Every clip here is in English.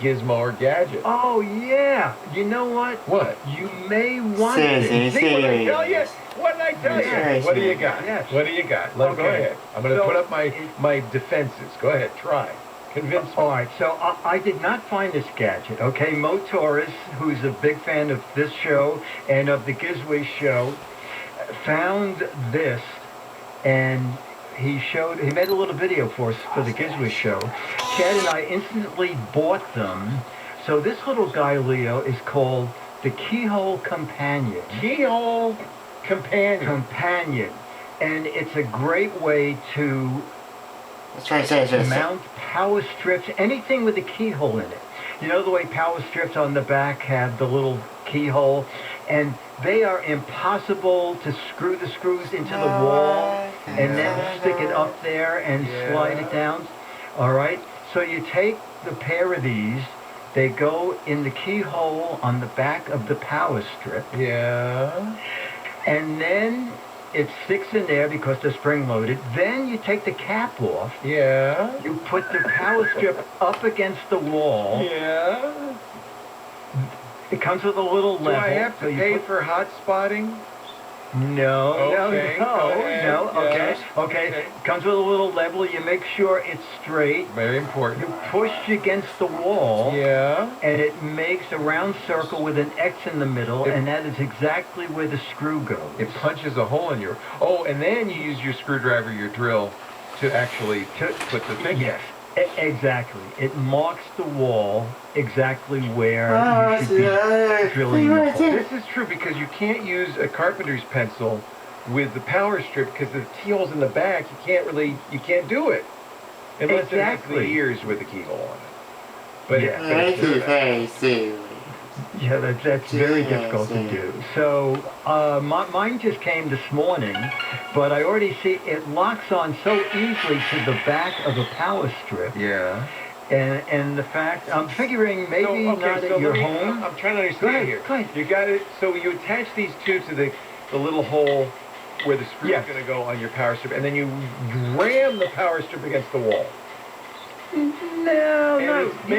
gizmo or gadget. Oh, yeah. You know what? What? You may want this. See what I tell you? What did I tell you? What do you got? Yes. What do you got? Go ahead. I'm going to put up my defenses. Go ahead. Try. Convince me. All right. So I did not find this gadget. Okay. Mo Torres, who's a big fan of this show and of the Gizwiz show, found this, and he made a little video for us for the Gizwiz show. Chad and I instantly bought them. So this little guy, Leo, is called the Keyhole Companion. Keyhole Companion. And it's a great way to mount power strips, anything with a keyhole in it. You know the way power strips on the back have the little keyhole, and they are impossible to screw the screws into the wall and then stick it up there and slide it down. All right? So you take the pair of these, they go in the keyhole on the back of the power strip. Yeah. And then it sticks in there because they're spring-loaded. Then you take the cap off. Yeah. You put the power strip up against the wall. Yeah. It comes with a little level. Do I have to pay for hot spotting? No, okay. Okay. It comes with a little level. You make sure it's straight. Very important. You push against the wall. Yeah. And it makes a round circle with an X in the middle, and that is exactly where the screw goes. It punches a hole in your... Oh, and then you use your screwdriver, your drill, to actually put the thing in. Yes. Exactly. It marks the wall exactly where you should be drilling the hole. This is true because you can't use a carpenter's pencil with the power strip because the keyhole's in the back. You can't do it unless it has the ears with the keyhole on it. But yeah, that's very difficult to do. So mine just came this morning, but I already see it locks on so easily to the back of a power strip. Yeah. And the fact, I'm figuring maybe not at your home. I'm trying to understand here. Go ahead. You got it. So you attach these two to the little hole where the screw is going to go on your power strip, and then you ram the power strip against the wall. No, you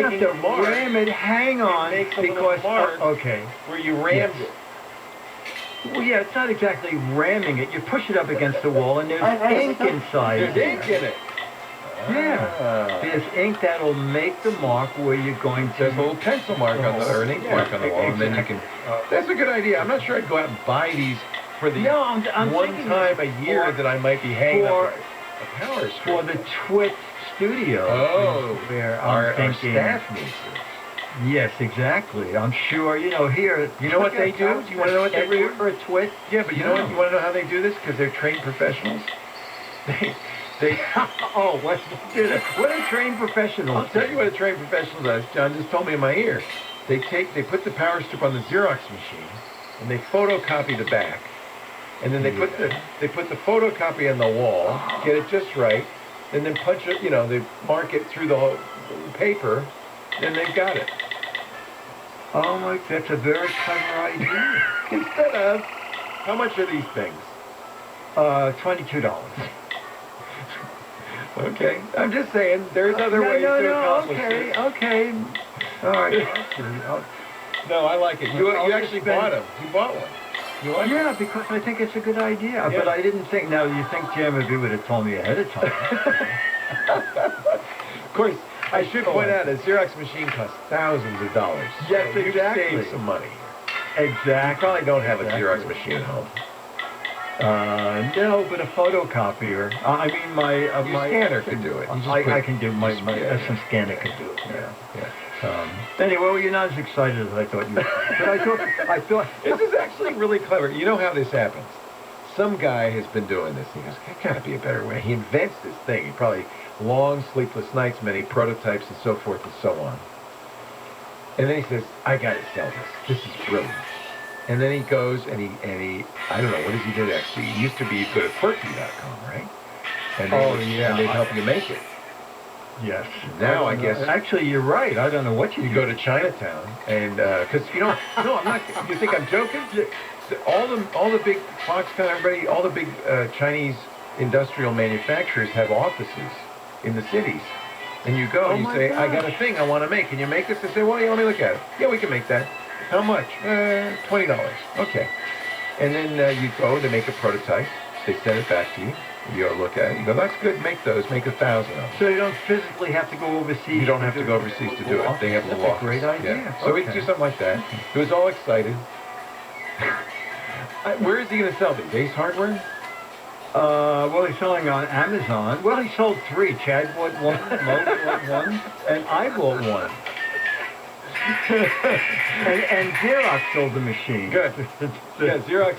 have to ram it. Hang on, because okay, where you rammed it. Well, yeah, it's not exactly ramming it. You push it up against the wall, and there's ink inside. There's ink in it. Yeah, there's ink that'll make the mark where you're going to. There's a little pencil mark on the, or an ink mark on the wall, and then you can. That's a good idea. I'm not sure I'd go out and buy these for the I'm one time a year that I might be hanging up a power strip. For the Twit studio. Oh, where our staff needs it. Yes, exactly. I'm sure, here... You know what they do? Do you want to know what they do? For a Twit? Yeah, but you know what? You want to know how they do this? Because they're trained professionals. They oh, what are trained professionals? I'll tell you what a trained professional does. John just told me in my ear. They put the power strip on the Xerox machine, and they photocopy the back. And then they put the photocopy on the wall, get it just right, and then punch it, they mark it through the whole paper, and they've got it. Oh my, that's a very clever idea. Instead of, how much are these things? $22. Okay, I'm just saying, there's other ways to accomplish it. Okay. All right. No, I like it. You actually bought them. You bought one. Yeah, because I think it's a good idea. Yeah. But I didn't think, now you think Jim would have told me ahead of time. Of course, I should point out, a Xerox machine costs thousands of dollars. Yes, so exactly. You save some money. Exactly. You probably don't have a Xerox machine at home. No, but a photocopier. I mean, my scanner can do it. I can do my some scanner can do it. Yeah. Anyway, well, you're not as excited as I thought you were. But I thought this is actually really clever. You know how this happens? Some guy has been doing this. He goes, "There gotta be a better way." He invents this thing. He probably long sleepless nights, many prototypes, and so forth and so on. And then he says, "I gotta sell this. This is brilliant." And then he goes and he I don't know, what does he do next? He used to be good at Quirky.com, right? And and they'd help you make it. Yes. Now I guess actually you're right. I don't know what you go to Chinatown and because no, I'm not. You think I'm joking? All the big Foxconn, everybody, all the big Chinese industrial manufacturers have offices in the cities, And you go and you say, I got a gosh. thing I want to make. Can you make this? They say, well, yeah, let me look at it. Yeah, we can make that. How much? $20. Okay. And then you go to make a prototype. They send it back to you. You go look at it. You go, that's good. Make those. Make 1,000 of them. So you don't physically have to go overseas. You don't have to go overseas to do it. They have little That's a great idea. Yeah. So we do something like that. He was all excited. Where is he going to sell these? Ace Hardware? Well, he's selling on Amazon. Well, he sold 3. Chad bought 1, Mo bought 1, and I bought 1. and Xerox sold the machine. Good. Yeah, Xerox.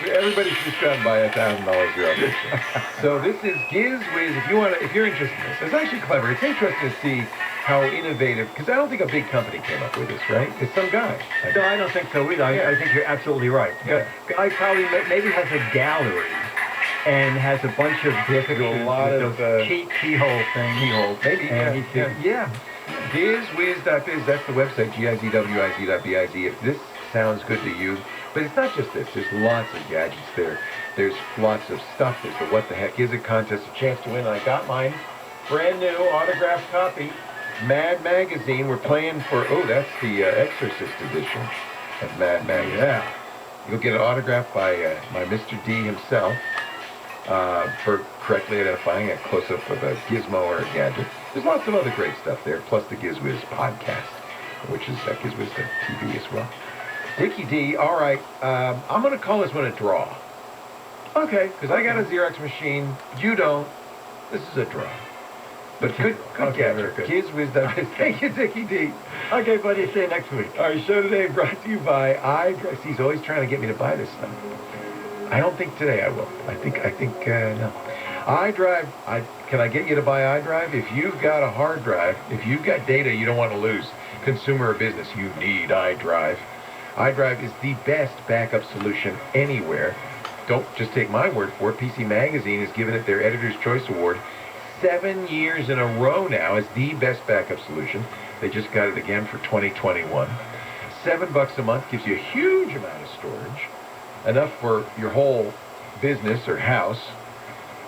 Everybody should come buy a $1,000 Xerox machine. So this is GizWiz. If you're interested in this, it's actually clever. It's interesting to see how innovative. Because I don't think a big company came up with this, right? It's some guy. No, I don't think so either. I think you're absolutely right. Yeah. Guy probably maybe has a gallery and has a bunch of pictures a lot of keyhole things. Keyhole. Maybe. And Yeah. GizWiz.biz. That's the website. GIZWIZ.biz. If this sounds good to you. But it's not just this. There's lots of gadgets there. There's lots of stuff. There's the What the Heck Is It contest, a chance to win. I got mine. Brand new autographed copy. Mad Magazine. We're playing for, that's the Exorcist edition of Mad Magazine. Yeah. You'll get an autograph by Mr. D himself for correctly identifying a close-up of a gizmo or a gadget. There's lots of other great stuff there, plus the GizWiz podcast, which is GizWiz.tv as well. Dickie D, all right, I'm going to call this one a draw. Okay, because I got a Xerox machine. You don't. This is a draw. But good gadget. GizWiz.biz. Thank you, Dickie D. Okay, buddy. See you next week. Our show today brought to you by iDrive. He's always trying to get me to buy this stuff. I don't think today I will. I think no. iDrive, can I get you to buy iDrive? If you've got a hard drive, if you've got data you don't want to lose, consumer or business, you need iDrive. iDrive is the best backup solution anywhere. Don't just take my word for it. PC Magazine has given it their Editor's Choice Award 7 years in a row now as the best backup solution. They just got it again for 2021. $7 a month gives you a huge amount of storage, enough for your whole business or house.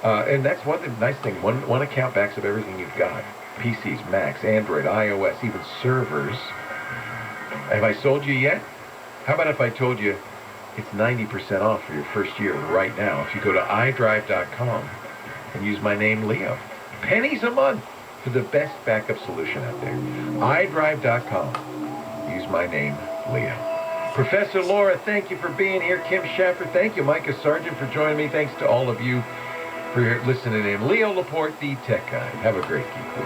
And that's one nice thing. One account backs up everything you've got. PCs, Macs, Android, iOS, even servers. Have I sold you yet? How about if I told you it's 90% off for your first year right now if you go to iDrive.com and use my name, Leo. Pennies a month for the best backup solution out there. iDrive.com. Use my name, Leo. Professor Laura, thank you for being here. Kim Schaffer, thank you. Micah Sargent for joining me. Thanks to all of you for listening in. Leo Laporte, the Tech Guy. Have a great geek week.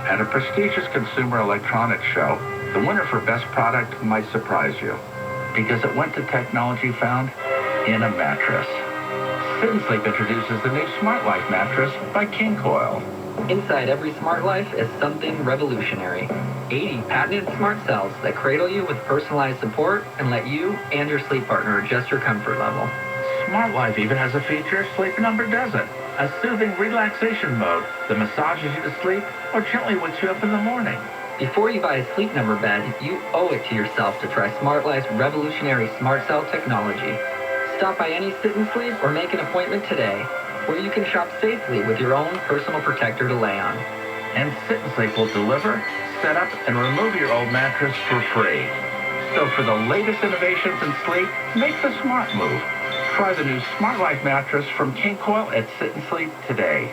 At a prestigious consumer electronics show, the winner for best product might surprise you because it went to technology found in a mattress. Sit and Sleep introduces the new Smart Life mattress by King Coil. Inside every Smart Life is something revolutionary. 80 patented smart cells that cradle you with personalized support and let you and your sleep partner adjust your comfort level. Smart Life even has a feature Sleep Number doesn't. A soothing relaxation mode that massages you to sleep or gently wakes you up in the morning. Before you buy a Sleep Number bed, you owe it to yourself to try Smart Life's revolutionary smart cell technology. Stop by any Sit and Sleep or make an appointment today, where you can shop safely with your own personal protector to lay on. And Sit and Sleep will deliver, set up, and remove your old mattress for free. So for the latest innovations in sleep, make the smart move. Try the new Smart Life mattress from King Coil at Sit and Sleep today.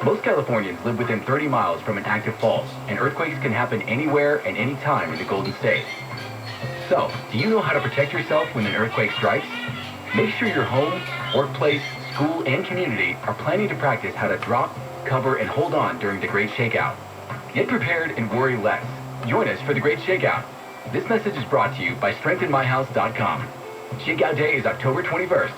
Most Californians live within 30 miles from an active fault, and earthquakes can happen anywhere and anytime in the Golden State. So, do you know how to protect yourself when an earthquake strikes? Make sure your home, workplace, school, and community are planning to practice how to drop, cover, and hold on during the Great Shakeout. Get prepared and worry less. Join us for the Great Shakeout. This message is brought to you by StrengthenMyHouse.com. Shakeout Day is October 21st.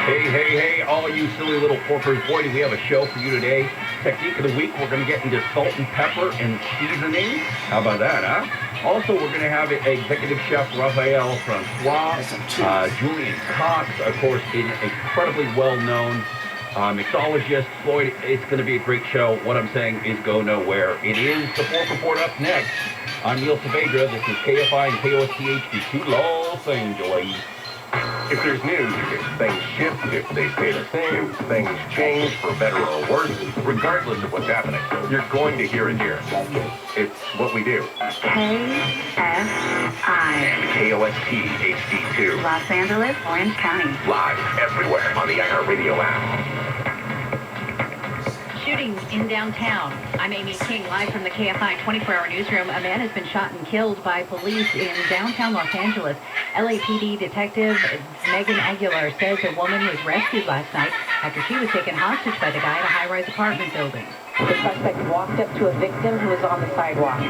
Hey, all you silly little porkers, boy, do we have a show for you today. Technique of the week, we're going to get into salt and pepper and seasoning. How about that, huh? Also, we're going to have Executive Chef Raphael Francois, Julian Cox, of course, an incredibly well-known mixologist. Floyd, it's going to be a great show. What I'm saying is go nowhere. It is the Pork Report up next. I'm Neil Saavedra. This is KFI and KOSTHD2 Los Angeles. If there's news, if things shift, if they stay the same, if things change for better or worse, regardless of what's happening, you're going to hear it here. It's what we do. KFI. And KOST HD2. Los Angeles, Orange County. Live everywhere on the iHeartRadio app. Shootings in downtown. I'm Amy King, live from the KFI 24-hour newsroom. A man has been shot and killed by police in downtown Los Angeles. LAPD detective Megan Aguilar says a woman was rescued last night after she was taken hostage by the guy at a high-rise apartment building. The suspect walked up to a victim who was on the sidewalk.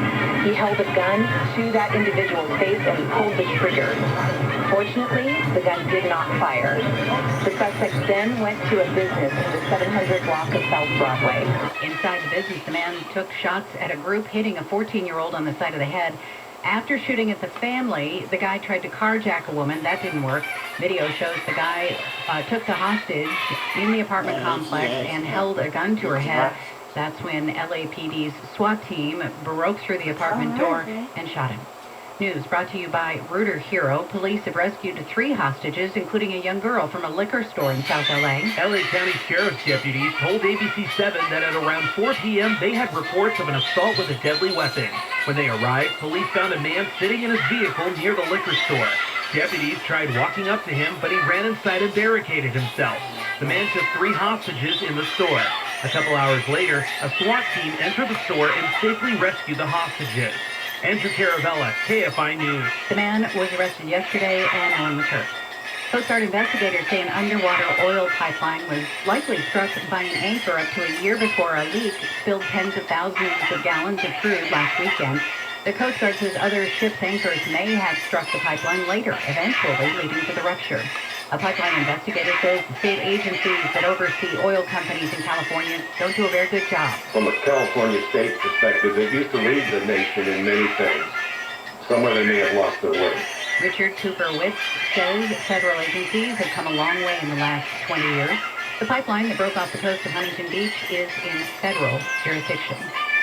He held a gun to that individual's face and pulled the trigger. Fortunately, the gun did not fire. The suspect then went to a business in the 700 block of South Broadway. Inside the business, the man took shots at a group, hitting a 14-year-old on the side of the head. After shooting at the family, the guy tried to carjack a woman. That didn't work. Video shows the guy took the hostage in the apartment complex and held a gun to her head. That's when LAPD's SWAT team broke through the apartment door and shot him. News brought to you by Rooter Hero. Police have rescued 3 hostages, including a young girl from a liquor store in South LA. LA County Sheriff's deputies told ABC7 that at around 4 p.m. they had reports of an assault with a deadly weapon. When they arrived, police found a man sitting in his vehicle near the liquor store. Deputies tried walking up to him, but he ran inside and barricaded himself. The man took 3 hostages in the store. A couple hours later, a SWAT team entered the store and safely rescued the hostages. Andrew Caravella, KFI News. The man was arrested yesterday and no one was hurt. Coast Guard investigators say an underwater oil pipeline was likely struck by an anchor up to a year before a leak spilled tens of thousands of gallons of crude last weekend. The Coast Guard says other ships' anchors may have struck the pipeline later, eventually leading to the rupture. A pipeline investigator says the state agencies that oversee oil companies in California don't do a very good job. From a California state perspective, it used to lead the nation in many things. Somewhere they may have lost their way. Richard Cooper-Witz says federal agencies have come a long way in the last 20 years. The pipeline that broke off the coast of Huntington Beach is in federal jurisdiction.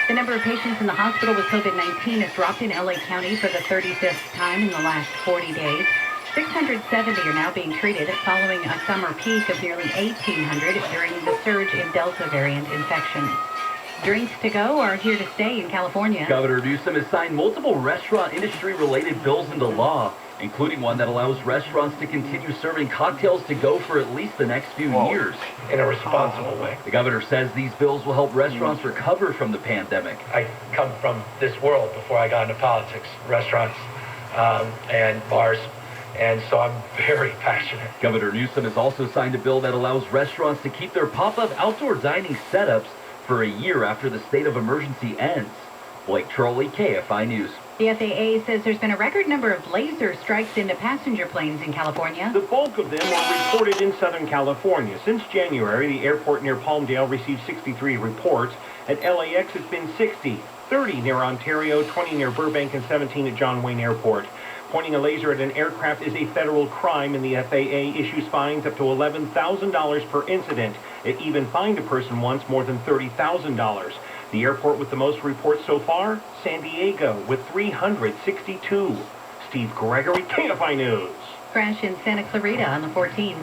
The number of patients in the hospital with COVID-19 has dropped in LA County for the 35th time in the last 40 days. 670 are now being treated following a summer peak of nearly 1,800 during the surge in Delta variant infections. Drinks to go are here to stay in California. Governor Newsom has signed multiple restaurant industry-related bills into law, including one that allows restaurants to continue serving cocktails to go for at least the next few years. In a responsible way. The governor says these bills will help restaurants recover from the pandemic. I come from this world before I got into politics, restaurants and bars. And so I'm very passionate. Governor Newsom has also signed a bill that allows restaurants to keep their pop-up outdoor dining setups for a year after the state of emergency ends. Blake Trolley, KFI News. The FAA says there's been a record number of laser strikes into passenger planes in California. The bulk of them were reported in Southern California. Since January, the airport near Palmdale received 63 reports. At LAX, it's been 60, 30 near Ontario, 20 near Burbank, and 17 at John Wayne Airport. Pointing a laser at an aircraft is a federal crime, and the FAA issues fines up to $11,000 per incident. It even fined a person once more than $30,000. The airport with the most reports so far, San Diego, with 362. Steve Gregory, KFI News. Crash in Santa Clarita on the 14.